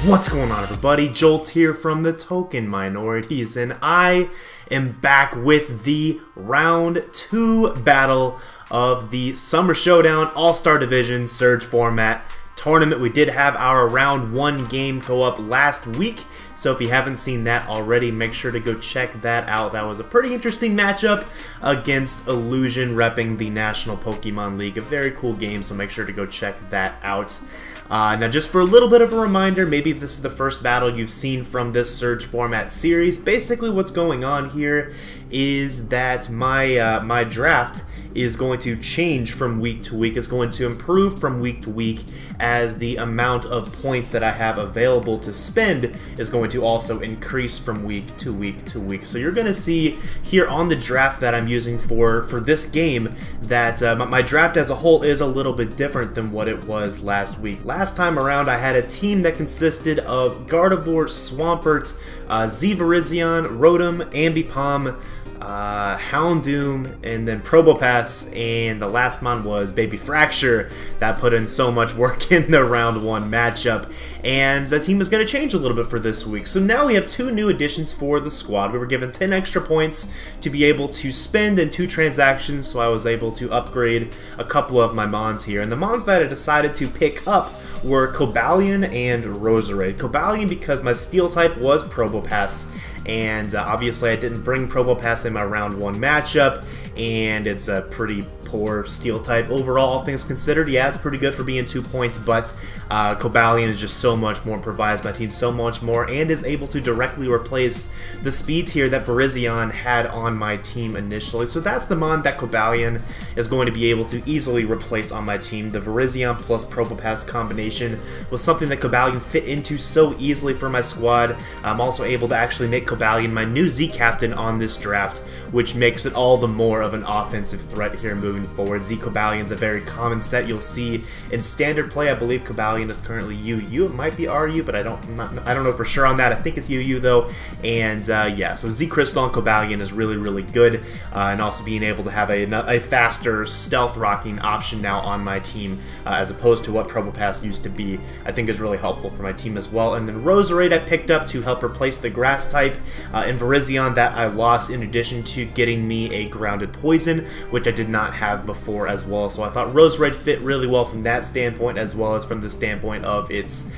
What's going on, everybody? Jolt here from the Token Minorities, and I am back with the Round 2 battle of the Summer Showdown All-Star Division Surge format tournament. We did have our Round 1 game go up last week, so if you haven't seen that already, make sure to go check that out. That was a pretty interesting matchup against Illusion, repping the National Pokemon League. A very cool game, so make sure to go check that out. Now, just for a little bit of a reminder, maybe if this is the first battle you've seen from this Surge format series, basically what's going on here is that my draft is going to change from week to week. It's going to improve from week to week as the amount of points that I have available to spend is going to also increase from week to week to week. So you're going to see here on the draft that I'm using for this game that my draft as a whole is a little bit different than what it was last week. Last time around, I had a team that consisted of Gardevoir, Swampert, Virizion, Rotom, Ambipom, Houndoom, and then Probopass, and the last mon was Baby Fracture. That put in so much work in the round 1 matchup, and the team is going to change a little bit for this week. So now we have 2 new additions for the squad. We were given 10 extra points to be able to spend in 2 transactions, so I was able to upgrade a couple of my mons here, and the mons that I decided to pick up were Cobalion and Roserade. Cobalion because my steel type was Probopass, and obviously I didn't bring Probopass in my round 1 matchup, and it's a pretty poor steel type overall, all things considered. Yeah, it's pretty good for being 2 points, but Cobalion is just so much more, provides my team so much more, and is able to directly replace the speed tier that Virizion had on my team initially. So that's the mon that Cobalion is going to be able to easily replace on my team. The Virizion plus Probopass combination was something that Cobalion fit into so easily for my squad. I'm also able to actually make Cobalion my new Z captain on this draft, which makes it all the more of an offensive threat here moving forward. Z Cobalion's a very common set you'll see in standard play. I believe Cobalion is currently UU. It might be RU, but I don't know for sure on that. I think it's UU though. And yeah, so Z Crystal on Cobalion is really good, and also being able to have a faster stealth rocking option now on my team as opposed to what Probopass used to be, I think is really helpful for my team as well. And then Roserade I picked up to help replace the grass type and Virizion that I lost, in addition to getting me a grounded poison, which I did not have before as well. So I thought Roserade fit really well from that standpoint, as well as from the standpoint of its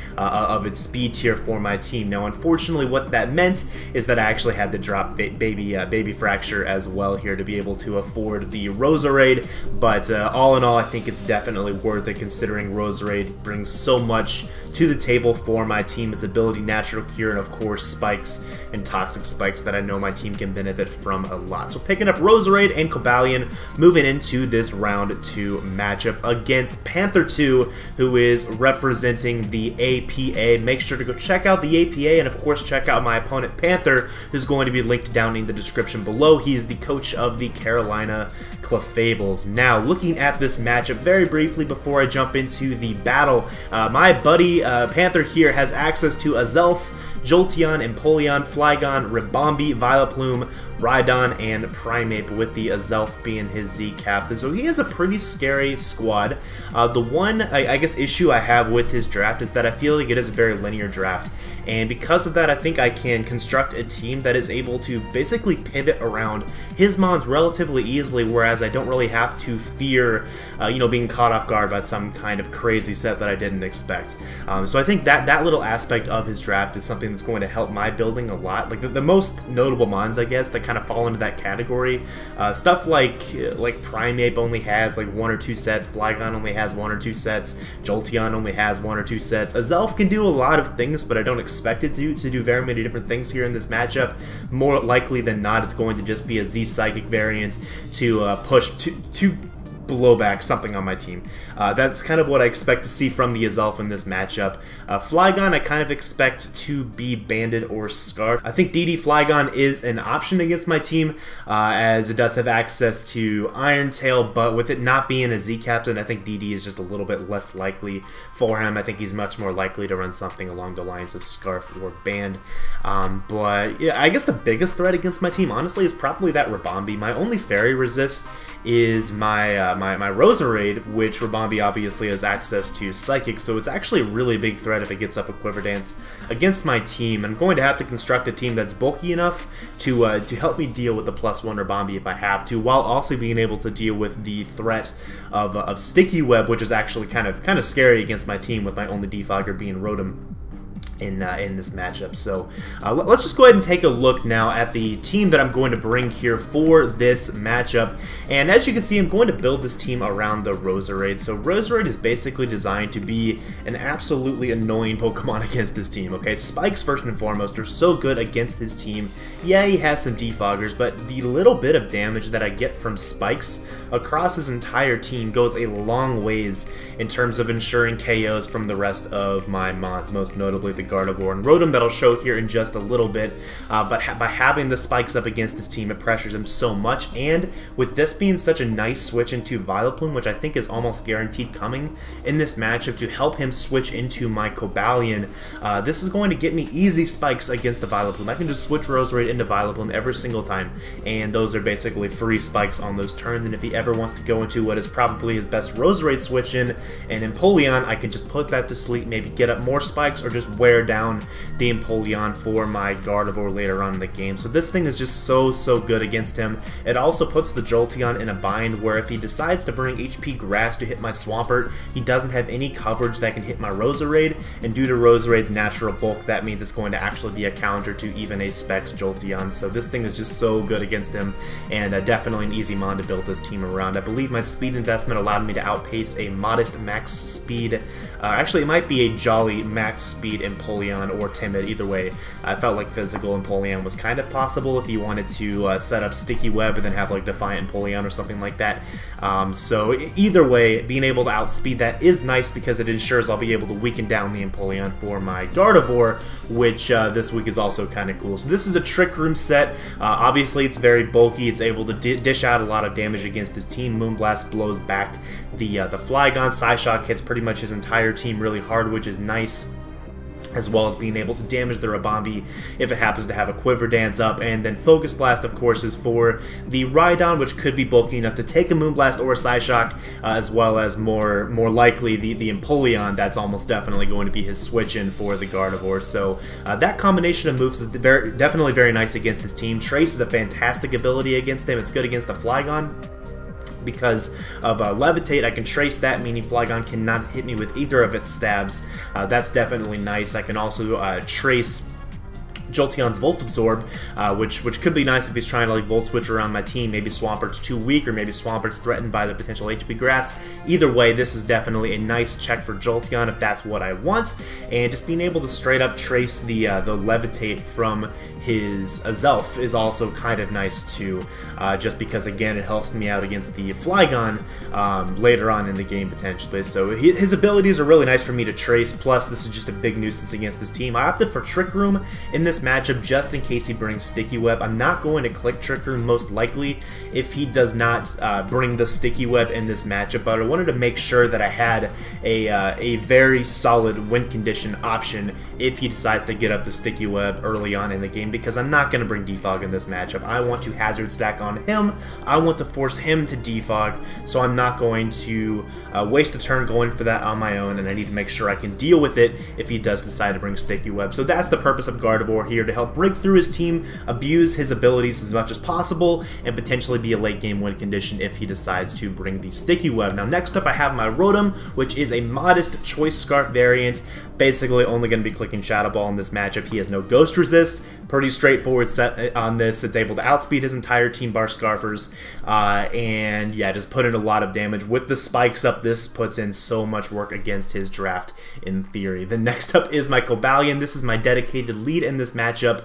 speed tier for my team. Now, unfortunately, what that meant is that I actually had to drop Baby Fracture as well here to be able to afford the Roserade. But all in all, I think it's definitely worth it, considering Roserade brings so much to the table for my team. Its ability, Natural Cure, and of course Spikes and Toxic Spikes that I know my team can benefit from a lot. So picking up Roserade and Cobalion, moving into this round 2 matchup against Panther2, who is representing the APA. Make sure to go check out the APA, and of course check out my opponent Panther, who's going to be linked down in the description below. He is the coach of the Carolina Clefables. Now, looking at this matchup very briefly before I jump into the battle, my buddy Panther here has access to Azelf, Jolteon, Empoleon, Flygon, Ribombee, Vileplume, Rhydon, and Primeape, with the Azelf being his Z captain. So he has a pretty scary squad. The one, I guess, issue I have with his draft is that I feel like it is a very linear draft. And because of that, I think I can construct a team that is able to basically pivot around his mons relatively easily, whereas I don't really have to fear, you know, being caught off guard by some kind of crazy set that I didn't expect. So I think that little aspect of his draft is something that's going to help my building a lot. Like the most notable mons, I guess, that kind of fall into that category, stuff like Primeape only has like 1 or 2 sets, Flygon only has 1 or 2 sets, Jolteon only has 1 or 2 sets. Azelf can do a lot of things, but I don't expect it to do very many different things here in this matchup. More likely than not, it's going to just be a Z Psychic variant to push to blow back something on my team. That's kind of what I expect to see from the Azelf in this matchup. Flygon I kind of expect to be banded or scarfed. I think DD Flygon is an option against my team, as it does have access to Iron Tail, but with it not being a Z captain, I think DD is just a little bit less likely for him. I think he's much more likely to run something along the lines of Scarf or Band. But yeah, I guess the biggest threat against my team, honestly, is probably that Ribombee. My only Fairy Resist is my my Roserade, which Rabambi obviously has access to Psychic, so it's actually a really big threat if it gets up a Quiver Dance against my team. I'm going to have to construct a team that's bulky enough to help me deal with the +1 Rabambi if I have to, while also being able to deal with the threat of Sticky Web, which is actually kind of scary against my team, with my only defogger being Rotom in this matchup. So let's just go ahead and take a look now at the team that I'm going to bring here for this matchup. And as you can see, I'm going to build this team around the Roserade. So Roserade is basically designed to be an absolutely annoying Pokemon against this team, okay? Spikes, first and foremost, are so good against his team. Yeah, he has some defoggers, but the little bit of damage that I get from Spikes across his entire team goes a long ways in terms of ensuring KOs from the rest of my mods, most notably the Gardevoir and Rotom that I'll show here in just a little bit. But by having the Spikes up against this team, it pressures him so much, and with this being such a nice switch into Vileplume, which I think is almost guaranteed coming in this matchup to help him switch into my Cobalion, this is going to get me easy Spikes against the Vileplume. I can just switch Roserade into Vileplume every single time, and those are basically free Spikes on those turns. And if he ever wants to go into what is probably his best Roserade switch in, and Empoleon, I can just put that to sleep, maybe get up more Spikes, or just wear down the Empoleon for my Gardevoir later on in the game. So this thing is just so good against him. It also puts the Jolteon in a bind where if he decides to bring HP Grass to hit my Swampert, he doesn't have any coverage that can hit my Roserade, and due to Roserade's natural bulk, that means it's going to actually be a counter to even a Specs Jolteon. So this thing is just so good against him, and definitely an easy mon to build this team around. I believe my speed investment allowed me to outpace a modest max speed, actually it might be a jolly max speed Empoleon or Timid, either way. I felt like physical Empoleon was kind of possible if you wanted to set up Sticky Web and then have like Defiant Empoleon or something like that. So either way, being able to outspeed that is nice because it ensures I'll be able to weaken down the Empoleon for my Gardevoir, which this week is also kind of cool. So this is a Trick Room set. Obviously it's very bulky, it's able to dish out a lot of damage against his team. Moonblast blows back the Flygon. Psyshock hits pretty much his entire team really hard, which is nice, as well as being able to damage the Rabambi if it happens to have a Quiver Dance up. And then Focus Blast, of course, is for the Rhydon, which could be bulky enough to take a Moonblast or a Psyshock, as well as more likely the Empoleon. That's almost definitely going to be his switch-in for the Gardevoir. So that combination of moves is definitely very nice against his team. Trace is a fantastic ability against him. It's good against the Flygon. Because of Levitate, I can trace that, meaning Flygon cannot hit me with either of its stabs. That's definitely nice. I can also trace Jolteon's Volt Absorb, which could be nice if he's trying to like Volt Switch around my team. Maybe Swampert's too weak, or maybe Swampert's threatened by the potential HP Grass. Either way, this is definitely a nice check for Jolteon if that's what I want. And just being able to straight up trace the Levitate from his Azelf is also kind of nice too, just because again it helps me out against the Flygon later on in the game potentially. So his abilities are really nice for me to trace, plus this is just a big nuisance against this team. I opted for Trick Room in this matchup just in case he brings Sticky Web. I'm not going to click Trick Room most likely if he does not bring the Sticky Web in this matchup, but I wanted to make sure that I had a very solid win condition option if he decides to get up the Sticky Web early on in the game, because I'm not going to bring Defog in this matchup. I want to Hazard Stack on him. I want to force him to Defog, so I'm not going to waste a turn going for that on my own, and I need to make sure I can deal with it if he does decide to bring Sticky Web. So that's the purpose of Gardevoir here, to help break through his team, abuse his abilities as much as possible, and potentially be a late game win condition if he decides to bring the Sticky Web. Now next up I have my Rotom, which is a modest Choice Scarf variant. Basically only going to be clicking Shadow Ball in this matchup. He has no Ghost Resist. Pretty straightforward set on this. It's able to outspeed his entire team bar Scarfers, and yeah, just put in a lot of damage. With the Spikes up, this puts in so much work against his draft in theory. The next up is my Cobalion. This is my dedicated lead in this matchup,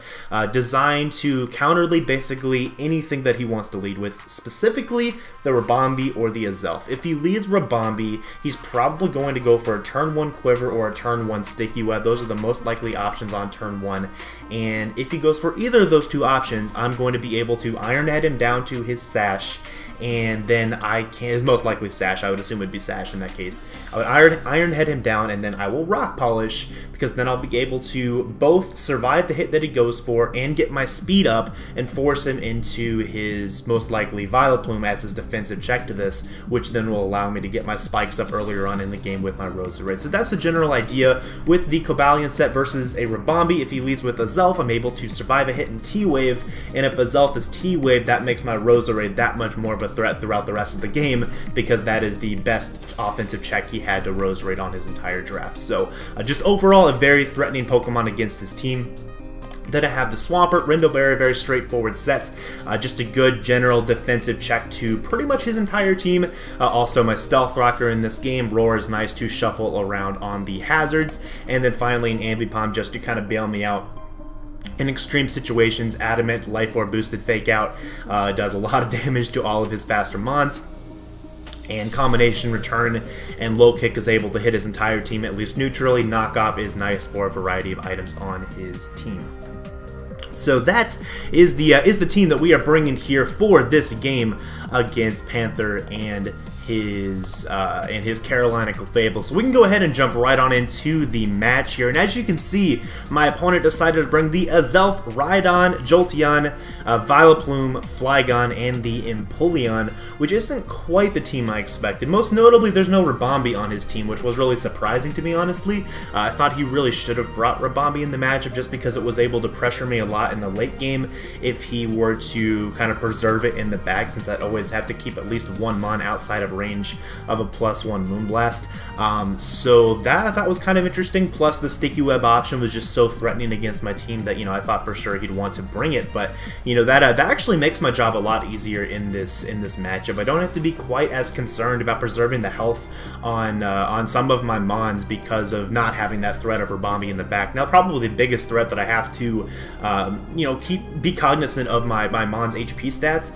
designed to counter lead basically anything that he wants to lead with, specifically the Rabambi or the Azelf. If he leads Rabambi, he's probably going to go for a turn 1 Quiver or a turn 1 Sticky Web. Those are the most likely options on turn 1, and if he goes for either of those two options, I'm going to be able to Iron Head him down to his Sash, and then I can, is most likely Sash, I would assume it would be Sash in that case. I would Iron Head him down, and then I will Rock Polish, because then I'll be able to both survive the hit that he goes for and get my speed up and force him into his most likely Vileplume as his defensive check to this, which then will allow me to get my spikes up earlier on in the game with my Roserade. So that's the general idea with the Cobalion set versus a Ribombee. If he leads with a Zelf, I'm able to survive a hit in T-Wave, and if a Zelf is T-Wave, that makes my Roserade that much more of a threat throughout the rest of the game, because that is the best offensive check he had to Roserade on his entire draft. So just overall, a very threatening Pokemon against his team. Then I have the Swampert, Rindoberry, very straightforward set. Just a good general defensive check to pretty much his entire team. Also my Stealth Rocker in this game. Roar is nice to shuffle around on the hazards. And then finally an Ambipom just to kind of bail me out in extreme situations. Adamant, Life Orb boosted Fake Out does a lot of damage to all of his faster mons. And Combination Return and Low Kick is able to hit his entire team at least neutrally. Knockoff is nice for a variety of items on his team. So that is the team that we are bringing here for this game against Panther and his Carolina Clefables. So we can go ahead and jump right on into the match here. And as you can see, my opponent decided to bring the Azelf, Rhydon, Jolteon, Vileplume, Flygon, and the Empoleon, which isn't quite the team I expected. Most notably, there's no Ribombee on his team, which was really surprising to me, honestly. I thought he really should have brought Ribombee in the matchup just because it was able to pressure me a lot in the late game if he were to kind of preserve it in the back, since I'd always have to keep at least one mon outside of range of a +1 Moonblast. So that I thought was kind of interesting, plus the Sticky Web option was just so threatening against my team that, you know, I thought for sure he'd want to bring it, but, you know, that actually makes my job a lot easier in this matchup. I don't have to be quite as concerned about preserving the health on some of my mons because of not having that threat of Ribombee in the back. Now, probably the biggest threat that I have to, you know, be cognizant of my mons' HP stats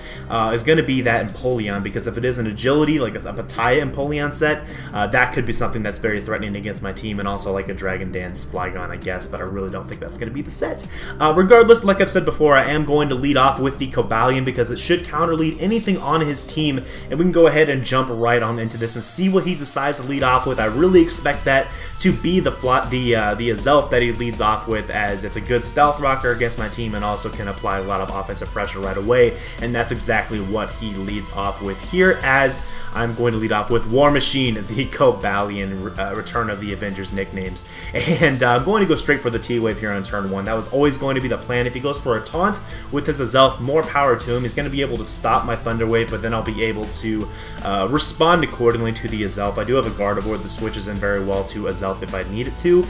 is going to be that Empoleon, because if it is an agility, like a Pataya Empoleon set, that could be something that's very threatening against my team, and also like a Dragon Dance Flygon, I guess, but I really don't think that's going to be the set. Regardless, like I've said before, I am going to lead off with the Cobalion because it should counter lead anything on his team, and we can go ahead and jump right on into this and see what he decides to lead off with. I really expect that to be the Azelf that he leads off with, as it's a good Stealth Rocker against my team and also can apply a lot of offensive pressure right away, and that's exactly what he leads off with here, as I'm going to lead off with War Machine, the Cobalion, Return of the Avengers nicknames. And I'm going to go straight for the T-Wave here on turn 1. That was always going to be the plan. If he goes for a Taunt with his Azelf, more power to him. He's going to be able to stop my Thunder Wave, but then I'll be able to respond accordingly to the Azelf. I do have a Gardevoir that switches in very well to Azelf if I need it to,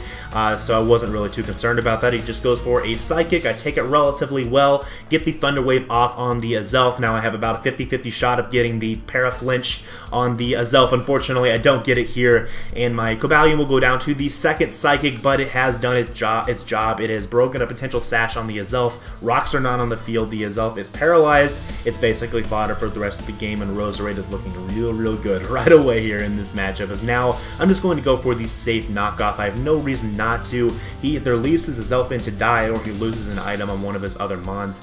so I wasn't really too concerned about that. He just goes for a Psychic. I take it relatively well, get the Thunder Wave off on the Azelf. Now I have about a 50-50 shot of getting the Paraflinch on the Azelf. Unfortunately, I don't get it here, and my Cobalion will go down to the second Psychic, but it has done its job. It has broken a potential Sash on the Azelf. Rocks are not on the field. The Azelf is paralyzed. It's basically fodder for the rest of the game, and Roserade is looking real good right away here in this matchup, as now I'm just going to go for the safe knockoff. I have no reason not to. He either leaves his Azelf in to die, or he loses an item on one of his other mons,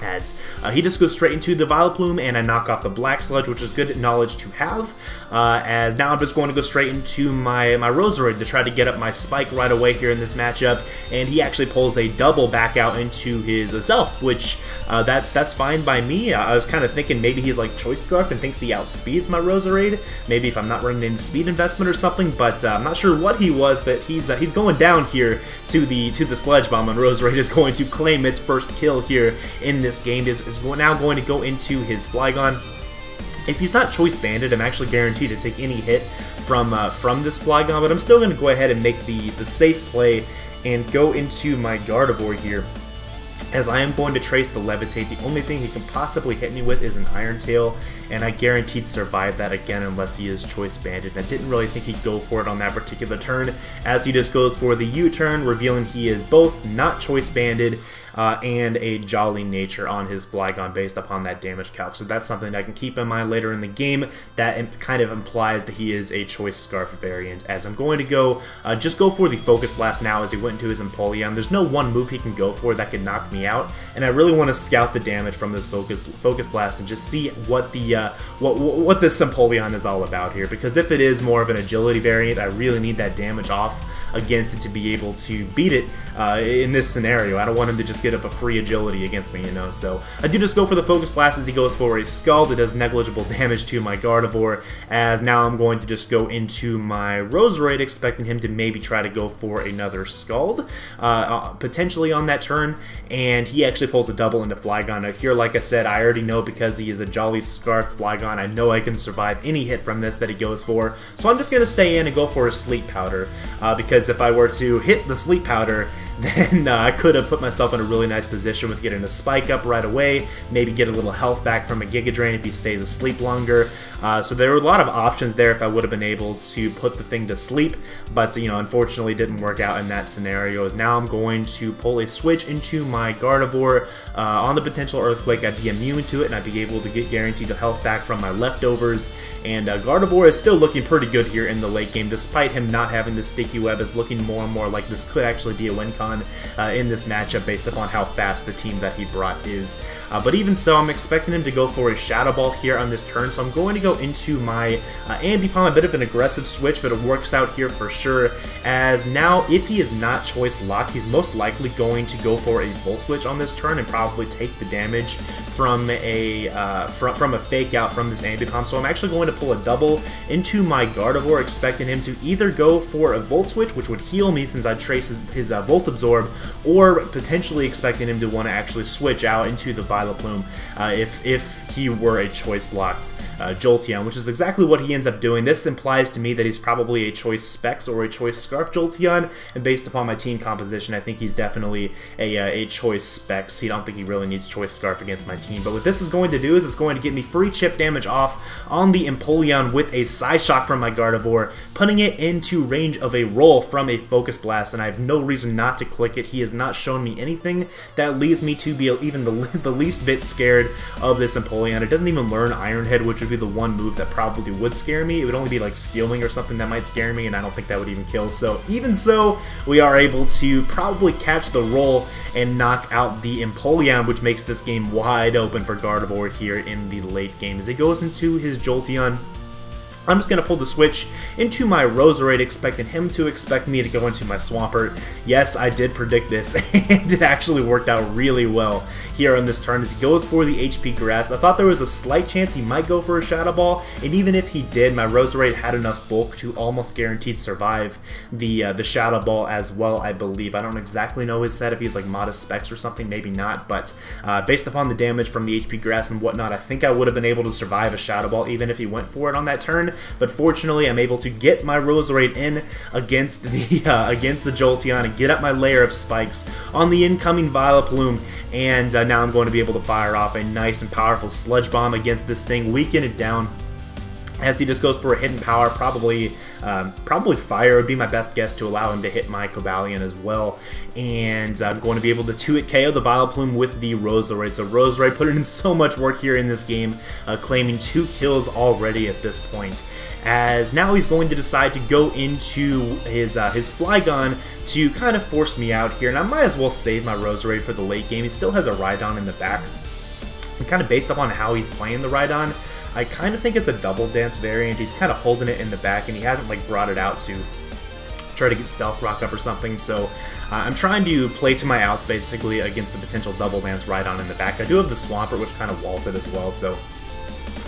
as he just goes straight into the Vileplume, and I knock off the Black Sludge, which is good knowledge to have, as now I'm just going to go straight into my Roserade to try to get up my Spike right away here in this matchup, and he actually pulls a double back out into his Azelf, which that's fine by me. I was kind of thinking maybe he's like Choice Scarf and thinks he outspeeds my Roserade, maybe if I'm not running into speed investment or something, but I'm not sure what he was, but he's going down here to the Sludge Bomb, and Roserade is going to claim its first kill here in this game. Is now going to go into his Flygon. If he's not Choice Banded, I'm actually guaranteed to take any hit from this Flygon, but I'm still going to go ahead and make the safe play and go into my Gardevoir here, as I am going to trace the Levitate. The only thing he can possibly hit me with is an Iron Tail, and I guaranteed survive that again unless he is Choice Banded. And I didn't really think he'd go for it on that particular turn, as he just goes for the U-turn, revealing he is both not Choice Banded, and a Jolly Nature on his Flygon based upon that damage calc. So that's something I can keep in mind later in the game. That kind of implies that he is a Choice Scarf variant, as I'm going to go just go for the Focus Blast now as he went into his Empoleon. There's no one move he can go for that can knock me out, and I really want to scout the damage from this Focus Blast and just see what the what this Empoleon is all about here, because if it is more of an agility variant, I really need that damage off against it to be able to beat it in this scenario. I don't want him to just get up a free agility against me, you know. So I do just go for the Focus Blast as he goes for a Scald. It does negligible damage to my Gardevoir, as now I'm going to just go into my Roserade expecting him to maybe try to go for another Scald potentially on that turn, and he actually pulls a double into Flygon. Now here, like I said, I already know because he is a Jolly Scarf Flygon, I know I can survive any hit from this that he goes for, so I'm just going to stay in and go for a Sleep Powder, because if I were to hit the Sleep Powder, then I could have put myself in a really nice position with getting a Spike up right away, maybe get a little health back from a Giga Drain if he stays asleep longer. So there were a lot of options there if I would have been able to put the thing to sleep, but you know, unfortunately didn't work out in that scenario. As now I'm going to pull a switch into my Gardevoir. On the potential Earthquake, I'd be immune to it, and I'd be able to get guaranteed health back from my leftovers. And Gardevoir is still looking pretty good here in the late game, despite him not having the Sticky Web. It's looking more and more like this could actually be a win con in this matchup based upon how fast the team that he brought is. But even so, I'm expecting him to go for a Shadow Ball here on this turn, so I'm going to go into my Ambipom, a bit of an aggressive switch, but it works out here for sure, as now if he is not Choice Locked, he's most likely going to go for a Volt Switch on this turn and probably take the damage from a Fake Out from this Ambipom. So I'm actually going to pull a double into my Gardevoir, expecting him to either go for a Volt Switch, which would heal me since I trace his Volt Absorb, or potentially expecting him to want to actually switch out into the Vileplume if he were a Choice-locked Jolteon, which is exactly what he ends up doing. This implies to me that he's probably a Choice Specs or a Choice Scarf Jolteon, and based upon my team composition, I think he's definitely a Choice Specs. I don't think he really needs Choice Scarf against my team, but what this is going to do is it's going to get me free chip damage off on the Empoleon with a Psyshock from my Gardevoir, putting it into range of a roll from a Focus Blast, and I have no reason not to click it. He has not shown me anything that leads me to be even the least bit scared of this Empoleon. It doesn't even learn Iron Head, which would be the one move that probably would scare me. It would only be like Steel Wing or something that might scare me, and I don't think that would even kill. So even so, we are able to probably catch the roll and knock out the Empoleon, which makes this game wide open for Gardevoir here in the late game. As he goes into his Jolteon, I'm just going to pull the switch into my Roserade, expecting him to expect me to go into my Swampert. Yes, I did predict this, and it actually worked out really well here on this turn as he goes for the HP Grass. I thought there was a slight chance he might go for a Shadow Ball, and even if he did, my Roserade had enough bulk to almost guaranteed survive the Shadow Ball as well, I believe. I don't exactly know his set, if he's like Modest Specs or something, maybe not, but based upon the damage from the HP Grass and whatnot, I think I would have been able to survive a Shadow Ball even if he went for it on that turn. But fortunately, I'm able to get my Roserade in against the Jolteon and get up my layer of spikes on the incoming Vileplume, and now I'm going to be able to fire off a nice and powerful Sludge Bomb against this thing, weaken it down. As he just goes for a hidden power, probably fire would be my best guess to allow him to hit my Cobalion as well. And I'm going to be able to 2-hit KO the Vileplume with the Roserade. So Roserade put in so much work here in this game, claiming 2 kills already at this point. As now he's going to decide to go into his Flygon to kind of force me out here. And I might as well save my Roserade for the late game. He still has a Rhydon in the back. And kind of based upon how he's playing the Rhydon, I kind of think it's a Double Dance variant. He's kind of holding it in the back, and he hasn't like brought it out to try to get Stealth Rock up or something. So I'm trying to play to my outs basically against the potential Double Dance Rhydon in the back. I do have the Swampert, which kind of walls it as well, so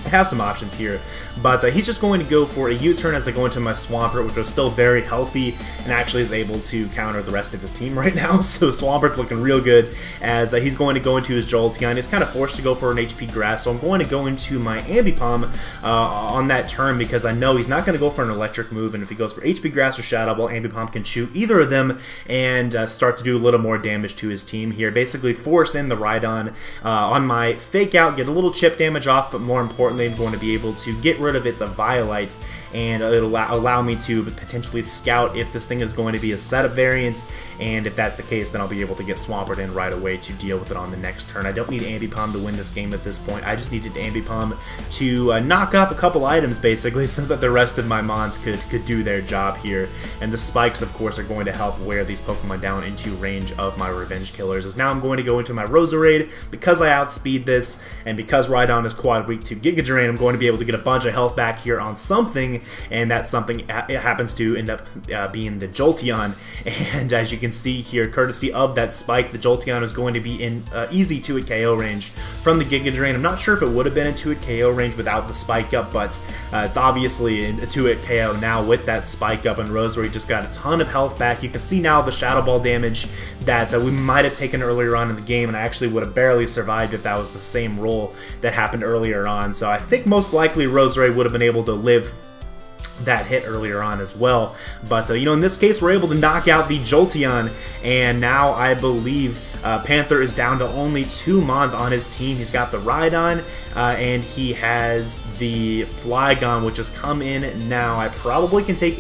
I have some options here. But he's just going to go for a U-turn as I go into my Swampert, which was still very healthy and actually is able to counter the rest of his team right now. So Swampert's looking real good as he's going to go into his Jolteon. He's kind of forced to go for an HP Grass, so I'm going to go into my Ambipom on that turn because I know he's not going to go for an electric move, and if he goes for HP Grass or Shadow Ball, Ambipom can shoot either of them and start to do a little more damage to his team here. Basically force in the Rhydon on my Fake Out, get a little chip damage off, but more importantly, importantly, I'm going to be able to get rid of its Violite, and it'll allow me to potentially scout if this thing is going to be a setup variant, and if that's the case, then I'll be able to get Swampert in right away to deal with it on the next turn. I don't need Ambipom to win this game at this point. I just needed Ambipom to knock off a couple items, basically, so that the rest of my mons could do their job here. And the spikes, of course, are going to help wear these Pokemon down into range of my Revenge Killers. As now I'm going to go into my Roserade. Because I outspeed this, and because Rhydon is quad weak to Giga Drain, I'm going to be able to get a bunch of health back here on something, and that something it happens to end up being the Jolteon. And as you can see here, courtesy of that spike, the Jolteon is going to be in easy 2-hit KO range from the Giga Drain. I'm not sure if it would have been in 2-hit KO range without the spike up, but it's obviously in a 2-hit KO now with that spike up, and Roserade just got a ton of health back. You can see now the Shadow Ball damage that we might have taken earlier on in the game, and I actually would have barely survived if that was the same roll that happened earlier on. So I think most likely Roserade would have been able to live that hit earlier on as well. But, you know, in this case, we're able to knock out the Jolteon, and now I believe Panther is down to only 2 mons on his team. He's got the Rhydon, and he has the Flygon, which has come in now. I probably can take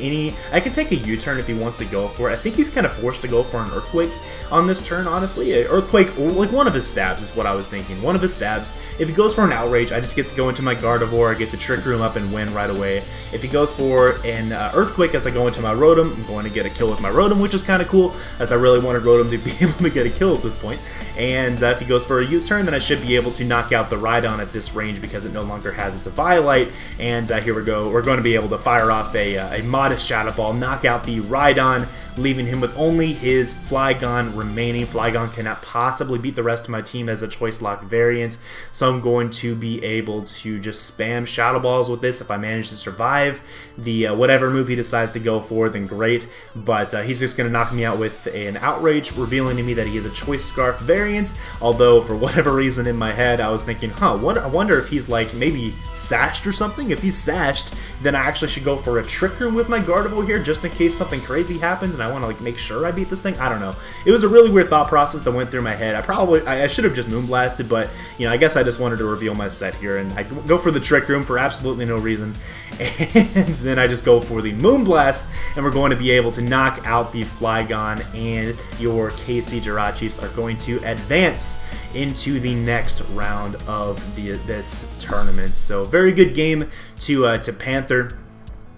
I can take a U-turn if he wants to go for it. I think he's kind of forced to go for an Earthquake on this turn, honestly. Earthquake, or like one of his stabs is what I was thinking. One of his stabs. If he goes for an Outrage, I just get to go into my Gardevoir, I get the Trick Room up and win right away. If he goes for an Earthquake as I go into my Rotom, I'm going to get a kill with my Rotom, which is kind of cool, as I really wanted Rotom to be able to get a kill at this point. And if he goes for a U-turn, then I should be able to knock out the Rhydon at this range because it no longer has its Violite. And here we go. We're going to be able to fire off a modest Shadow Ball, knock out the Rhydon, leaving him with only his Flygon remaining. Flygon cannot possibly beat the rest of my team as a Choice Lock variant, so I'm going to be able to just spam Shadow Balls with this. If I manage to survive the whatever move he decides to go for, then great, but he's just going to knock me out with an Outrage, revealing to me that he is a Choice Scarf variant, although for whatever reason in my head I was thinking, I wonder if he's like maybe sashed or something. If he's sashed, then I actually should go for a Trick Room with my Gardevoir here, just in case something crazy happens and I want to like make sure I beat this thing. I don't know. It was a really weird thought process that went through my head. I should have just Moonblasted, but you know, I guess I just wanted to reveal my set here, and I go for the Trick Room for absolutely no reason, and then I just go for the Moonblast, and we're going to be able to knock out the Flygon, and your KC Jirachiefs are going to advance into the next round of this tournament. So very good game to Panther.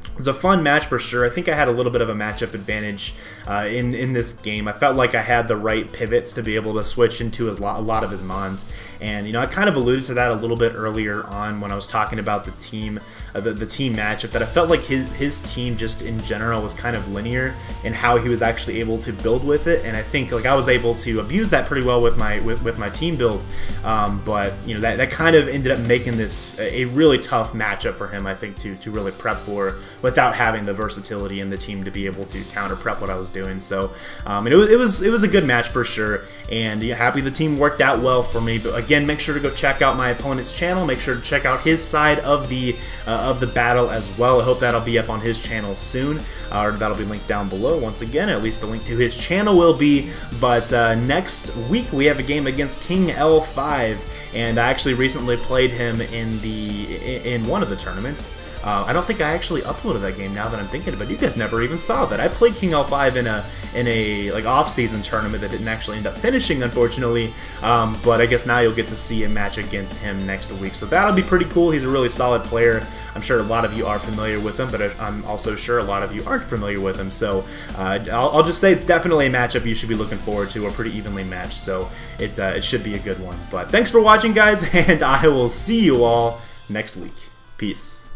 It was a fun match for sure. I think I had a little bit of a matchup advantage in this game. I felt like I had the right pivots to be able to switch into a lot of his mons. And, you know, I kind of alluded to that a little bit earlier on when I was talking about the team matchup, that I felt like his team just in general was kind of linear in how he was actually able to build with it. And I think like I was able to abuse that pretty well with my team build. But, you know, that kind of ended up making this a really tough matchup for him, I think, to really prep for, without having the versatility in the team to be able to counter prep what I was doing. So and it was a good match for sure, and yeah, happy the team worked out well for me. But again, make sure to go check out my opponent's channel. Make sure to check out his side of the battle as well. I hope that'll be up on his channel soon, or that'll be linked down below. Once again, at least the link to his channel will be. But next week we have a game against King L5, and I actually recently played him in one of the tournaments. I don't think I actually uploaded that game now that I'm thinking about it. You guys never even saw that. I played King L5 in a like off-season tournament that didn't actually end up finishing, unfortunately. But I guess now you'll get to see a match against him next week. So that'll be pretty cool. He's a really solid player. I'm sure a lot of you are familiar with him, but I'm also sure a lot of you aren't familiar with him. So I'll just say it's definitely a matchup you should be looking forward to. A pretty evenly matched, so it should be a good one. But thanks for watching, guys, and I will see you all next week. Peace.